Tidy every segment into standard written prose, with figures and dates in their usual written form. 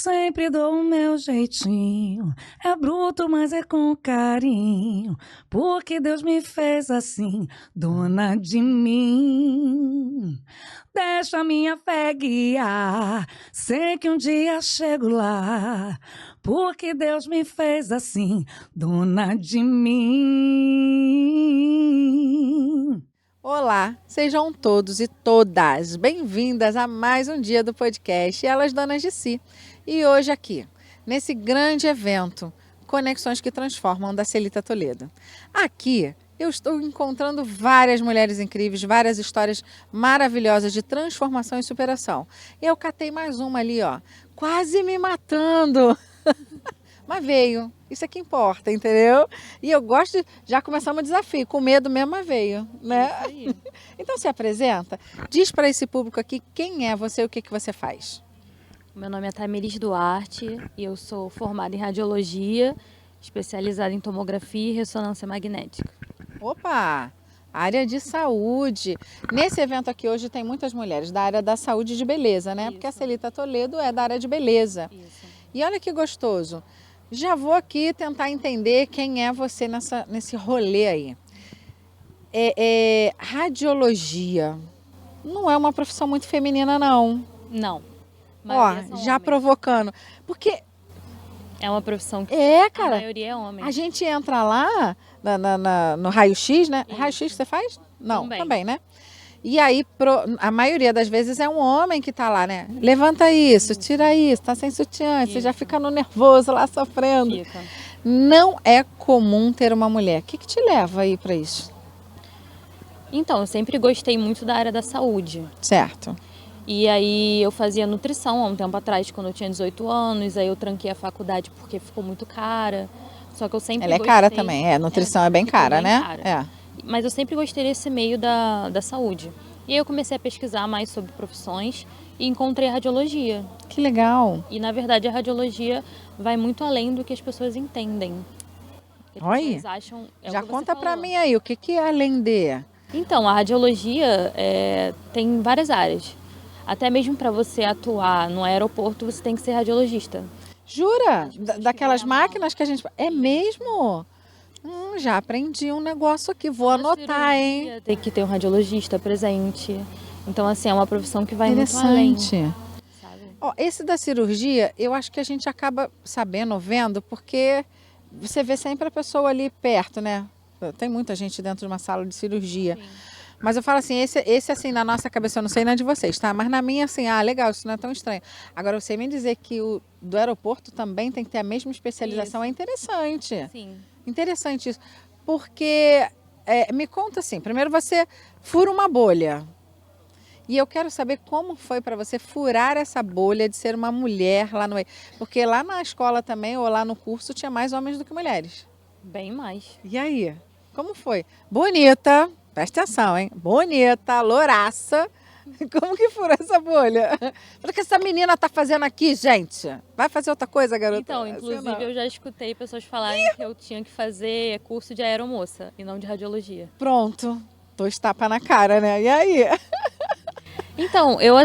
sempre dou o meu jeitinho. É bruto, mas é com carinho. Porque Deus me fez assim, dona de mim. Deixa a minha fé guiar. Sei que um dia chego lá. Porque Deus me fez assim, dona de mim. Olá, sejam todos e todas bem-vindas a mais um dia do podcast Elas Donas de Si. E hoje aqui, nesse grande evento, Conexões que Transformam, da Celita Toledo. Aqui eu estou encontrando várias mulheres incríveis, várias histórias maravilhosas de transformação e superação. E eu catei mais uma ali, ó, quase me matando. Mas veio, isso é que importa, entendeu? E eu gosto de, já começamos o desafio, com medo mesmo, mas veio, né? Isso aí. Então se apresenta, diz para esse público aqui quem é você e o que você faz. Meu nome é Tamiris Duarte e eu sou formada em radiologia, especializada em tomografia e ressonância magnética. Opa, área de saúde. Nesse evento aqui hoje tem muitas mulheres da área da saúde e de beleza, né? Isso. Porque a Celita Toledo é da área de beleza. Isso. E olha que gostoso. Já vou aqui tentar entender quem é você nesse rolê aí. Radiologia não é uma profissão muito feminina, não. Não. A Ó, maioria são já homens. provocando. Porque É uma profissão que a cara, maioria é homem. a gente entra lá no raio-x, né? Isso. Raio-x você faz? Não, Também. também, né? E aí, a maioria das vezes é um homem que tá lá, né? Levanta isso, tira isso, tá sem sutiã, você já Isso. fica no nervoso lá sofrendo. Fica. Não é comum ter uma mulher. O que te leva aí para isso? Então, eu sempre gostei muito da área da saúde. Certo. E aí eu fazia nutrição há um tempo atrás, quando eu tinha 18 anos. Aí eu tranquei a faculdade porque ficou muito cara. Só que eu sempre Ela é gostei... cara também, nutrição é bem ficou cara, bem né? cara. Mas eu sempre gostei desse meio da saúde. E aí eu comecei a pesquisar mais sobre profissões e encontrei a radiologia. Que legal. E na verdade a radiologia vai muito além do que as pessoas entendem. As Olha, pessoas acham, já o que você conta pra falou. mim aí, o que é além de? Então, a radiologia tem várias áreas. Até mesmo para você atuar no aeroporto, você tem que ser radiologista. Jura? pessoas que Daquelas veem a mala. máquinas que a gente... É mesmo? Já aprendi um negócio aqui, vou Toda anotar, hein? cirurgia tem que ter um radiologista presente. Então, assim, é uma profissão que vai muito além. Interessante. Sabe? Ó, esse da cirurgia, eu acho que a gente acaba sabendo ou vendo, porque você vê sempre a pessoa ali perto, né? Tem muita gente dentro de uma sala de cirurgia. Sim. Mas eu falo assim, esse assim, na nossa cabeça, eu não sei na de vocês, tá? Mas na minha, assim, legal, isso não é tão estranho. Agora, você me dizer que o do aeroporto também tem que ter a mesma especialização é interessante. Sim. Interessante isso. Porque, me conta assim, primeiro você fura uma bolha. E eu quero saber como foi para você furar essa bolha de ser uma mulher lá no... Porque lá na escola também, ou lá no curso, tinha mais homens do que mulheres. Bem mais. E aí? Como foi? Bonita, presta atenção, hein? Bonita, louraça. Como que furou essa bolha? O que essa menina tá fazendo aqui, gente? Vai fazer outra coisa, garota? Então, Assim, inclusive, não. eu já escutei pessoas falarem que eu tinha que fazer curso de aeromoça e não de radiologia. Pronto. Dois tapas na cara, né? E aí? Então, eu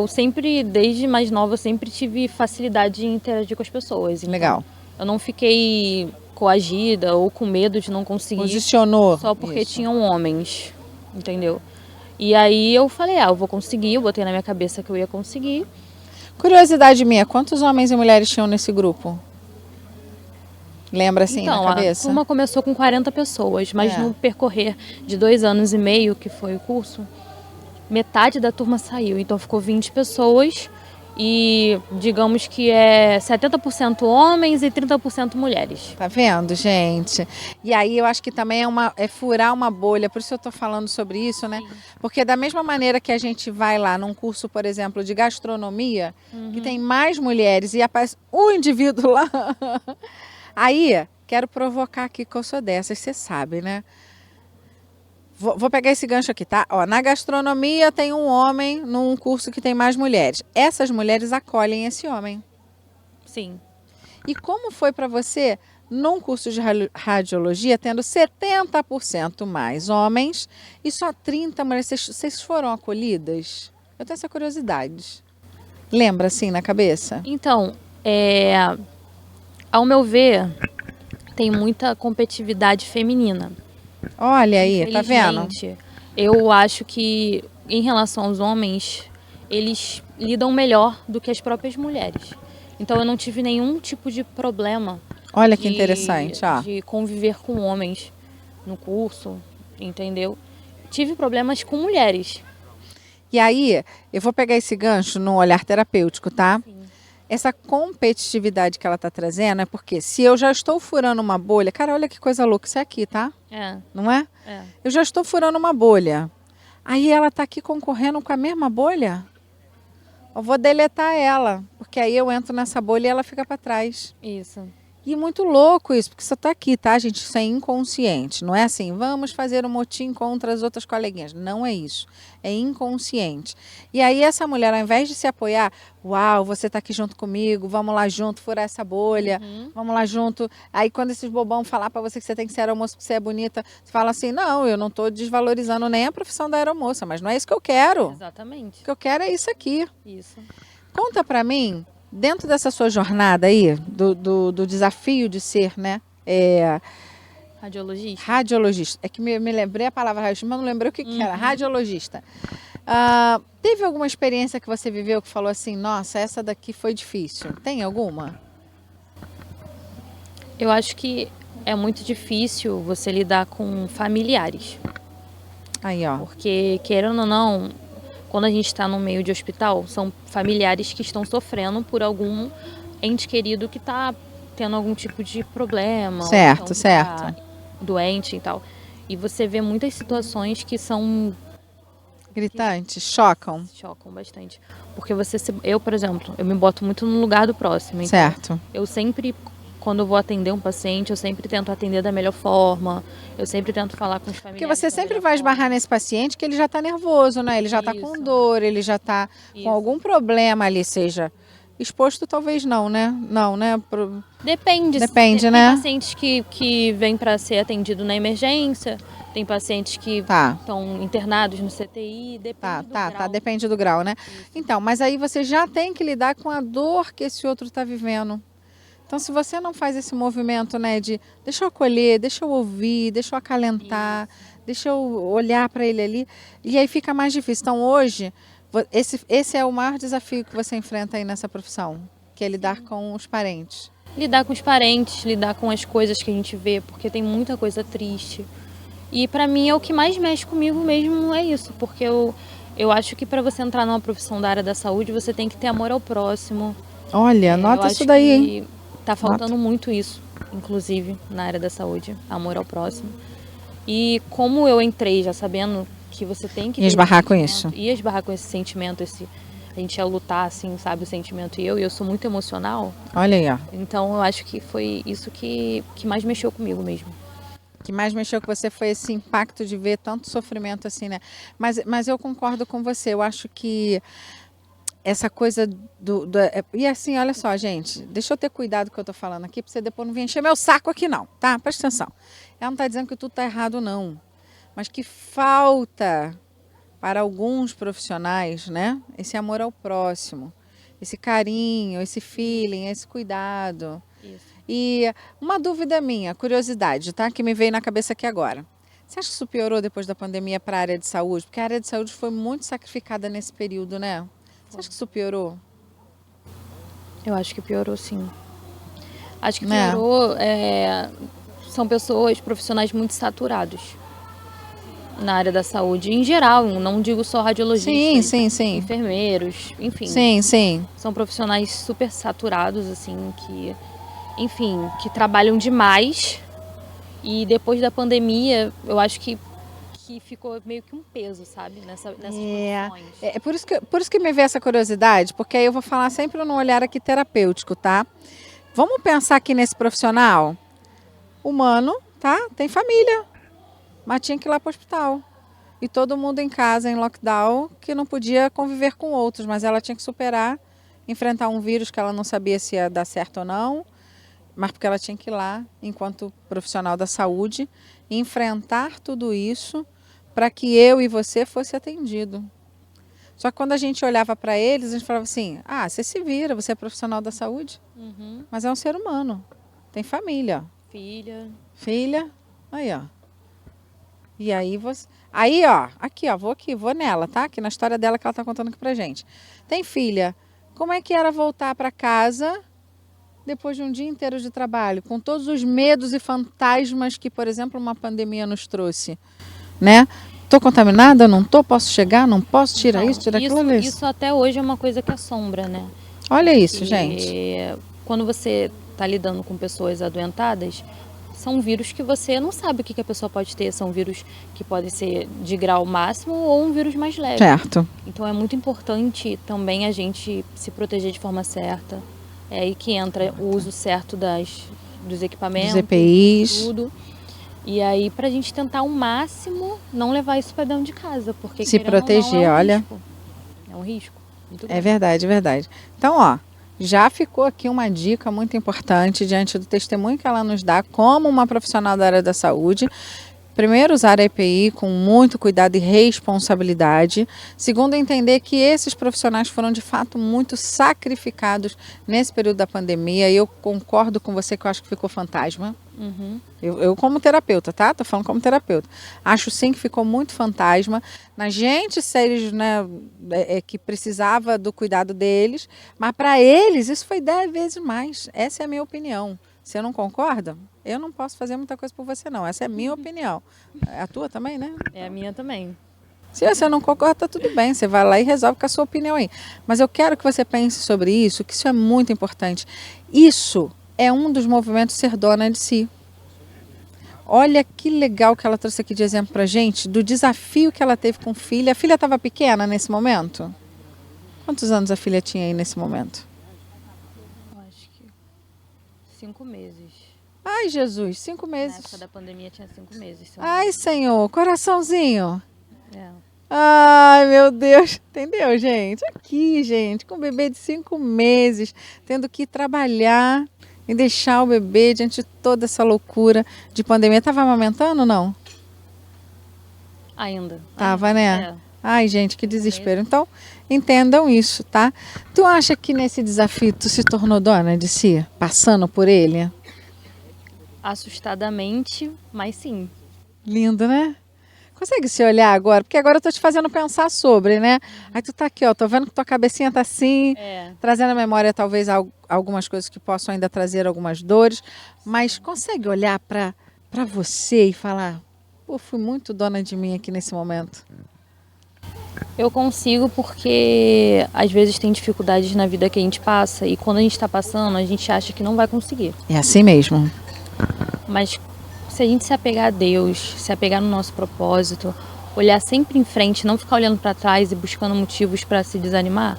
sempre, desde mais nova, eu sempre tive facilidade em interagir com as pessoas. Então, Legal. eu não fiquei coagida ou com medo de não conseguir Posicionou. só porque isso. tinham homens, entendeu? E aí eu falei, eu vou conseguir, eu botei na minha cabeça que eu ia conseguir. Curiosidade minha, quantos homens e mulheres tinham nesse grupo? Lembra assim Então, na a cabeça? turma começou com 40 pessoas, mas É. no percorrer de 2 anos e meio, que foi o curso, metade da turma saiu. Então ficou 20 pessoas e digamos que é 70% homens e 30% mulheres. Tá vendo, gente? E aí eu acho que também é furar uma bolha, por isso eu tô falando sobre isso, né? Sim. Porque da mesma maneira que a gente vai lá num curso, por exemplo, de gastronomia, que tem mais mulheres e aparece um indivíduo lá. Aí, quero provocar aqui que eu sou dessas, você sabe, né? Vou pegar esse gancho aqui, tá? Ó, na gastronomia tem um homem num curso que tem mais mulheres. Essas mulheres acolhem esse homem. Sim. E como foi para você num curso de radiologia, tendo 70% mais homens e só 30 mulheres? Vocês foram acolhidas? Eu tenho essa curiosidade. Lembra assim na cabeça? Então, Ao meu ver, tem muita competitividade feminina. Olha aí, tá vendo? Infelizmente, eu acho que, em relação aos homens, eles lidam melhor do que as próprias mulheres. Então, eu não tive nenhum tipo de problema Olha que interessante, ó. de conviver com homens no curso, entendeu? Tive problemas com mulheres. E aí, eu vou pegar esse gancho no olhar terapêutico, tá? Sim. Essa competitividade que ela tá trazendo é porque se eu já estou furando uma bolha, cara, olha que coisa louca isso é aqui, tá? É, Não é? é. Eu já estou furando uma bolha. Aí ela tá aqui concorrendo com a mesma bolha? Eu vou deletar ela, porque aí eu entro nessa bolha e ela fica para trás. Isso. E muito louco isso, porque você tá aqui, tá, gente? Isso é inconsciente. Não é assim, vamos fazer um motim contra as outras coleguinhas. Não é isso. É inconsciente. E aí essa mulher, ao invés de se apoiar, uau, você tá aqui junto comigo, vamos lá junto, furar essa bolha, vamos lá junto. Aí quando esses bobão falar para você que você tem que ser aeromoça porque você é bonita, você fala assim, não, eu não tô desvalorizando nem a profissão da aeromoça, mas não é isso que eu quero. Exatamente. O que eu quero é isso aqui. Isso. Conta para mim, dentro dessa sua jornada aí, do desafio de ser, né, Radiologista. radiologista. É que me lembrei a palavra radiologista, mas não lembrei o que era. Radiologista. Teve alguma experiência que você viveu que falou assim, nossa, essa daqui foi difícil? Tem alguma? Eu acho que é muito difícil você lidar com familiares. Aí, ó. Porque, querendo ou não, quando a gente está no meio de hospital, são familiares que estão sofrendo por algum ente querido que está tendo algum tipo de problema. ou Certo, então que certo. tá doente e tal. E você vê muitas situações que são Gritantes, chocam. chocam bastante. Porque eu, por exemplo, eu me boto muito no lugar do próximo. Então, Certo. eu sempre, quando eu vou atender um paciente, eu sempre tento atender da melhor forma. Eu sempre tento falar com os Porque familiares você da sempre melhor vai forma. esbarrar nesse paciente que ele já está nervoso, né? Ele já está com Isso. dor, ele já está com Isso. algum problema ali, seja exposto, talvez não, né? Não, né? Depende. Depende, tem né? pacientes que vêm para ser atendido na emergência, tem pacientes que Tá. estão internados no CTI, depende do grau. Depende do grau, né? Então, mas aí você já tem que lidar com a dor que esse outro está vivendo. Então, se você não faz esse movimento, né, de deixa eu acolher, deixa eu ouvir, deixa eu acalentar, deixa eu olhar para ele ali, e aí fica mais difícil. Então, hoje, esse é o maior desafio que você enfrenta aí nessa profissão, que é lidar com os parentes. Lidar com os parentes, lidar com as coisas que a gente vê, porque tem muita coisa triste. E para mim é o que mais mexe comigo mesmo, é isso, porque eu acho que para você entrar numa profissão da área da saúde, você tem que ter amor ao próximo. Olha, anota isso daí, hein? Tá faltando muito isso, inclusive, na área da saúde, amor ao próximo. E como eu entrei já sabendo que você tem que... Ia esbarrar com isso. Ia esbarrar com esse sentimento, a gente ia lutar, assim, sabe, o sentimento. E eu sou muito emocional, Olha aí, ó. então eu acho que foi isso que mais mexeu comigo mesmo. O que mais mexeu com você foi esse impacto de ver tanto sofrimento assim, né? Mas eu concordo com você. Eu acho que essa coisa e assim, olha só, gente. Deixa eu ter cuidado com o que eu tô falando aqui, pra você depois não vir encher meu saco aqui, não, tá? Presta atenção. Ela não tá dizendo que tudo tá errado, não. Mas que falta para alguns profissionais, né? Esse amor ao próximo. Esse carinho, esse feeling, esse cuidado. Isso. E uma dúvida minha, curiosidade, tá? Que me veio na cabeça aqui agora. Você acha que isso piorou depois da pandemia para a área de saúde? Porque a área de saúde foi muito sacrificada nesse período, né? Você acha que isso piorou? Eu acho que piorou, sim. Acho que Né? piorou, são pessoas, profissionais muito saturados na área da saúde. Em geral, não digo só radiologistas, Sim. enfermeiros, enfim. Sim. São profissionais super saturados, assim, que, enfim, que trabalham demais. E depois da pandemia, eu acho que ficou meio que um peso, sabe, nessas profissões. É por isso que me veio essa curiosidade, porque aí eu vou falar sempre no olhar aqui terapêutico, tá? Vamos pensar aqui nesse profissional humano, tá? Tem família, mas tinha que ir lá para o hospital. E todo mundo em casa, em lockdown, que não podia conviver com outros, mas ela tinha que superar, enfrentar um vírus que ela não sabia se ia dar certo ou não, mas porque ela tinha que ir lá, enquanto profissional da saúde, enfrentar tudo isso para que eu e você fosse atendido. Só que quando a gente olhava para eles, a gente falava assim, você se vira, você é profissional da saúde, mas é um ser humano, tem família. Filha. Filha, aí ó. E aí você... Aí ó, aqui ó, vou nela, tá? Aqui na história dela que ela tá contando aqui pra gente. Tem filha, como é que era voltar para casa depois de um dia inteiro de trabalho, com todos os medos e fantasmas que, por exemplo, uma pandemia nos trouxe, né? Tô contaminada, não tô, posso chegar, não posso, tira Então, isso, tira aquilo ali. Isso até hoje é uma coisa que assombra, né? Olha isso, E gente. quando você está lidando com pessoas adoentadas, são vírus que você não sabe o que a pessoa pode ter. São vírus que podem ser de grau máximo ou um vírus mais leve. Certo. Então é muito importante também a gente se proteger de forma certa. É aí que entra o uso certo dos equipamentos, Dos EPIs. tudo. E aí pra gente tentar ao máximo não levar isso para dentro de casa, porque Se proteger, olha. Risco. É um risco. Muito É grande. verdade, é verdade. Então, ó, já ficou aqui uma dica muito importante diante do testemunho que ela nos dá como uma profissional da área da saúde. Primeiro, usar a EPI com muito cuidado e responsabilidade. Segundo, entender que esses profissionais foram de fato muito sacrificados nesse período da pandemia. E eu concordo com você que eu acho que ficou fantasma. Eu como terapeuta, tá? Tô falando como terapeuta. Acho sim que ficou muito fantasma. Na gente, seres, né, que precisava do cuidado deles. Mas para eles, isso foi 10 vezes mais. Essa é a minha opinião. Você não concorda? Eu não posso fazer muita coisa por você, não. Essa é a minha opinião. É a tua também, né? É a minha também. Se você não concorda, tá tudo bem. Você vai lá e resolve com a sua opinião aí. Mas eu quero que você pense sobre isso, que isso é muito importante. Isso é um dos movimentos ser dona de si. Olha que legal que ela trouxe aqui de exemplo pra gente, do desafio que ela teve com filha. A filha estava pequena nesse momento? Quantos anos a filha tinha aí nesse momento? Eu acho que 5 meses. Ai, Jesus, 5 Na meses. época da pandemia tinha 5 meses. Ai, Senhor, coraçãozinho. É. Ai, meu Deus. Entendeu, gente? Aqui, gente, com um bebê de 5 meses, tendo que trabalhar e deixar o bebê diante de toda essa loucura de pandemia. Tava amamentando ou não? Ainda. Tava, né? É. Ai, gente, que desespero. Então, entendam isso, tá? Tu acha que nesse desafio tu se tornou dona de si, passando por ele? Assustadamente, mas sim. Lindo, né? Consegue se olhar agora? Porque agora eu tô te fazendo pensar sobre, né? Aí tu tá aqui, ó, tô vendo que tua cabecinha tá assim, trazendo à memória talvez algumas coisas que possam ainda trazer algumas dores, mas consegue olhar para você e falar, pô, fui muito dona de mim aqui nesse momento. Eu consigo porque às vezes tem dificuldades na vida que a gente passa e quando a gente tá passando, a gente acha que não vai conseguir. É assim mesmo. Mas se a gente se apegar a Deus, se apegar no nosso propósito, olhar sempre em frente, não ficar olhando para trás e buscando motivos para se desanimar,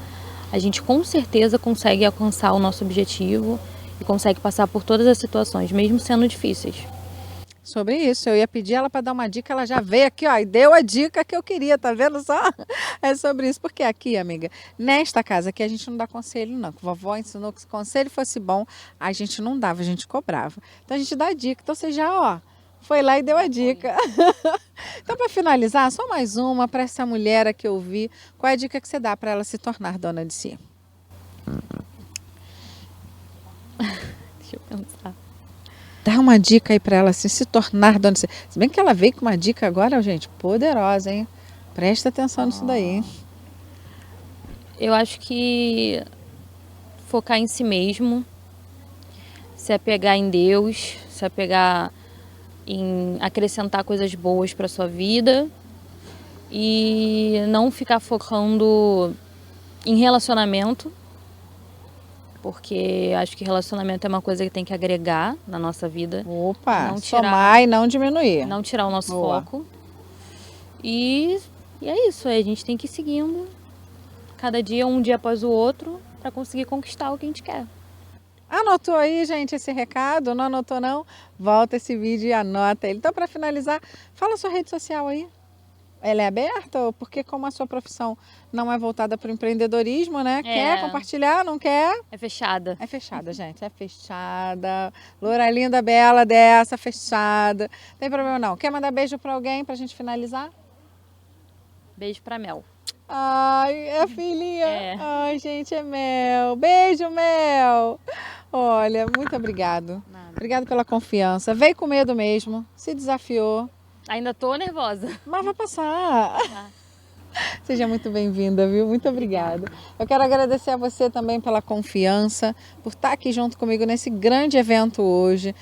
a gente com certeza consegue alcançar o nosso objetivo e consegue passar por todas as situações, mesmo sendo difíceis. Sobre isso, eu ia pedir ela para dar uma dica, ela já veio aqui, ó, e deu a dica que eu queria, tá vendo só? É sobre isso, porque aqui, amiga, nesta casa aqui a gente não dá conselho não, que a vovó ensinou que se conselho fosse bom, a gente não dava, a gente cobrava. Então a gente dá a dica, então você já, ó, foi lá e deu a dica. Então para finalizar, só mais uma para essa mulher aqui ouvir, qual é a dica que você dá para ela se tornar dona de si? Deixa eu pensar. Dá uma dica aí para ela assim, se tornar dona de si. Se bem que ela veio com uma dica agora, gente, poderosa, hein? Presta atenção nisso daí, hein? Eu acho que focar em si mesmo, se apegar em Deus, se apegar em acrescentar coisas boas para sua vida e não ficar focando em relacionamento, porque acho que relacionamento é uma coisa que tem que agregar na nossa vida. Opa, Não tirar- somar e não diminuir. Não tirar o nosso Boa. foco. E é isso, a gente tem que ir seguindo cada dia, um dia após o outro, para conseguir conquistar o que a gente quer. Anotou aí, gente, esse recado? Não anotou, não? Volta esse vídeo e anota ele. Então, para finalizar, fala a sua rede social aí. Ela é aberta? Porque como a sua profissão não é voltada para o empreendedorismo, né? Quer compartilhar, não quer? É fechada. É fechada, gente. É fechada. Loura linda, bela dessa, fechada. Não tem problema não. Quer mandar beijo para alguém para a gente finalizar? Beijo pra Mel. Ai, é a filhinha. É. Ai, gente, é Mel. Beijo, Mel. Olha, muito obrigado. Nada. Obrigado pela confiança. Veio com medo mesmo, se desafiou, Ainda tô nervosa. mas vai passar. Seja muito bem-vinda, viu? Muito obrigada. Eu quero agradecer a você também pela confiança, por estar aqui junto comigo nesse grande evento hoje,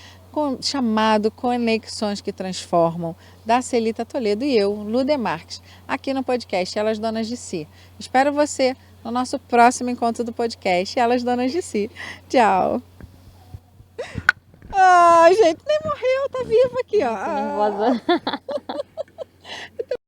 chamado Conexões que Transformam, da Celita Toledo e eu, Lude Marques, aqui no podcast Elas Donas de Si. Espero você no nosso próximo encontro do podcast Elas Donas de Si. Tchau! Ai, gente, nem morreu, tá viva aqui, ó. Tô nervosa.